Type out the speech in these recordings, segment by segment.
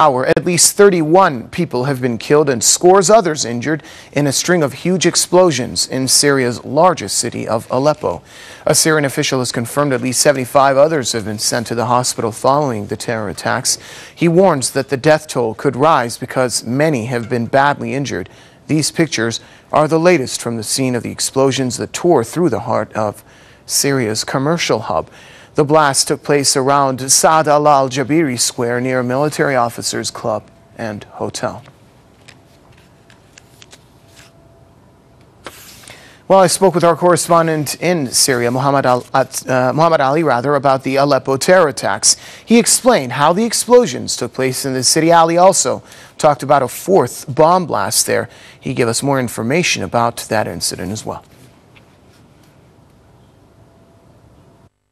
At least 31 people have been killed and scores others injured in a string of huge explosions in Syria's largest city of Aleppo. A Syrian official has confirmed at least 75 others have been sent to the hospital following the terror attacks. He warns that the death toll could rise because many have been badly injured. These pictures are the latest from the scene of the explosions that tore through the heart of Syria's commercial hub. The blast took place around Saadallah al-Jabri square near a military officers' club and hotel. Well, I spoke with our correspondent in Syria, Muhammad Ali, about the Aleppo terror attacks. He explained how the explosions took place in the city. Ali also talked about a fourth bomb blast there. He gave us more information about that incident as well.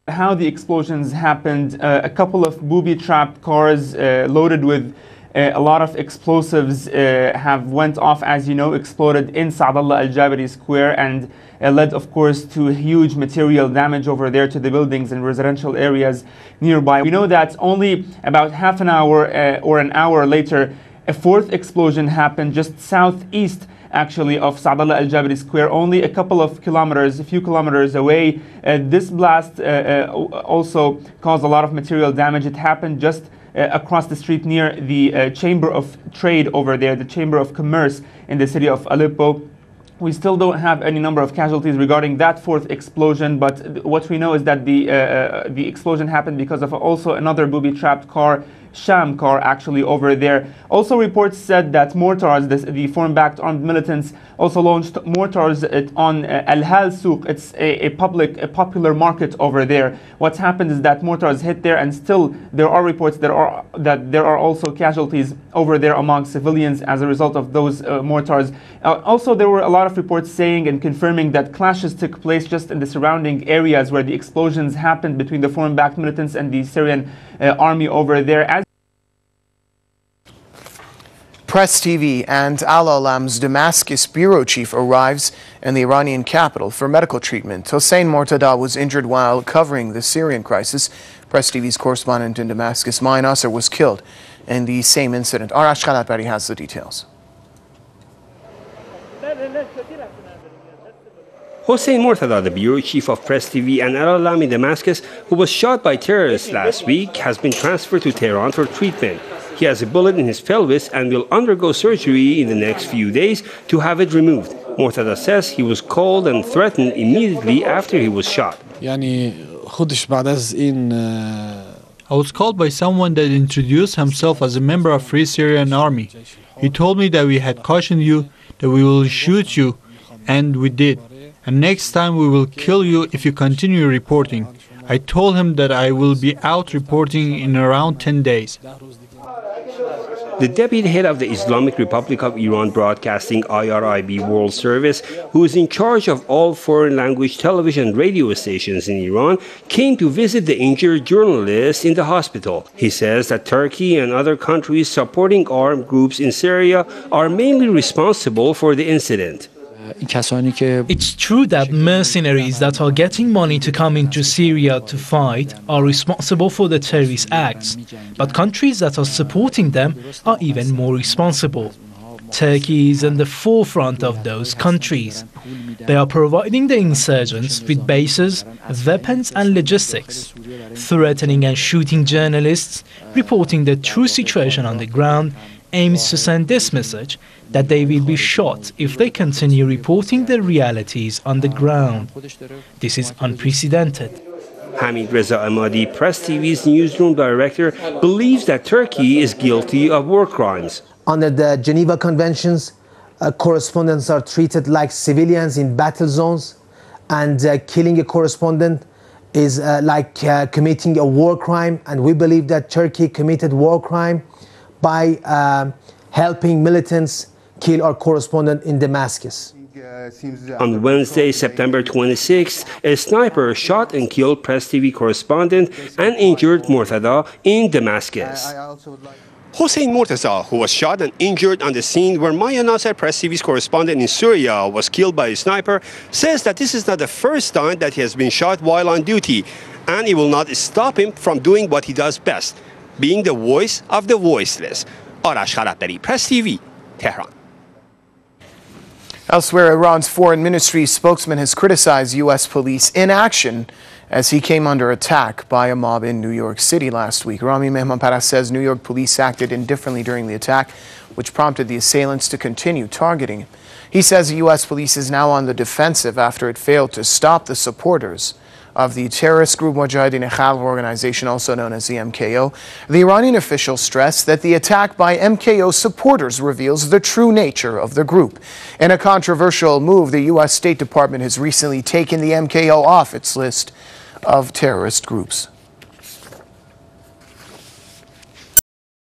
How the explosions happened, a couple of booby-trapped cars loaded with a lot of explosives have went off, as you know, exploded in Saadallah al-Jabri square and led, of course, to huge material damage over there to the buildings and residential areas nearby. We know that only about half an hour or an hour later, a fourth explosion happened just southeast actually of Saadallah al-Jabri square, only a few kilometers away. This blast also caused a lot of material damage. It happened just across the street near the Chamber of Trade over there, the Chamber of Commerce in the city of Aleppo. We still don't have any number of casualties regarding that fourth explosion, but what we know is that the explosion happened because of also another booby-trapped car, sham car actually over there. Also, reports said that mortars, the foreign-backed armed militants, also launched mortars on Al-Hal Souk. It's a popular market over there. What's happened is that mortars hit there, and still there are reports that there are also casualties over there among civilians as a result of those mortars. Also, there were a lot of reports saying and confirming that clashes took place just in the surrounding areas where the explosions happened between the foreign-backed militants and the Syrian army over there. Press TV and Al-Alam's Damascus bureau chief arrives in the Iranian capital for medical treatment. Hossein Mortada was injured while covering the Syrian crisis. Press TV's correspondent in Damascus, Mai Nasser, was killed in the same incident. Arash Khalatbari has the details. Hossein Mortada, the bureau chief of Press TV and Al-Alam in Damascus, who was shot by terrorists last week, has been transferred to Tehran for treatment. He has a bullet in his pelvis and will undergo surgery in the next few days to have it removed. Mortada says he was called and threatened immediately after he was shot. I was called by someone that introduced himself as a member of Free Syrian Army. He told me that we had cautioned you, that we will shoot you, and we did. And next time we will kill you if you continue reporting. I told him that I will be out reporting in around 10 days. The deputy head of the Islamic Republic of Iran Broadcasting IRIB World Service, who is in charge of all foreign language television and radio stations in Iran, came to visit the injured journalist in the hospital. He says that Turkey and other countries supporting armed groups in Syria are mainly responsible for the incident. It's true that mercenaries that are getting money to come into Syria to fight are responsible for the terrorist acts, but countries that are supporting them are even more responsible. Turkey is in the forefront of those countries. They are providing the insurgents with bases, weapons and logistics, threatening and shooting journalists, reporting the true situation on the ground, aims to send this message that they will be shot if they continue reporting the realities on the ground. This is unprecedented. Hamid Reza Ahmadi, Press TV's newsroom director, believes that Turkey is guilty of war crimes. Under the Geneva Conventions, correspondents are treated like civilians in battle zones, and killing a correspondent is like committing a war crime, and we believe that Turkey committed war crime by helping militants kill our correspondent in Damascus. On Wednesday, September 26th, a sniper shot and killed Press TV correspondent and injured Mortada in Damascus. Hossein Mortada, who was shot and injured on the scene where Maya Nasser, Press TV's correspondent in Syria, was killed by a sniper, says that this is not the first time that he has been shot while on duty, and it will not stop him from doing what he does best: being the voice of the voiceless. Arash Khalatari, Press TV, Tehran. Elsewhere, Iran's foreign ministry spokesman has criticized U.S. police inaction as he came under attack by a mob in New York City last week. Rami Mehmanpara says New York police acted indifferently during the attack, which prompted the assailants to continue targeting him. He says the U.S. police is now on the defensive after it failed to stop the supporters of the terrorist group Mujahideen-e-Khalq organization, also known as the MKO. The Iranian official stressed that the attack by MKO supporters reveals the true nature of the group. In a controversial move, the U.S. State Department has recently taken the MKO off its list of terrorist groups.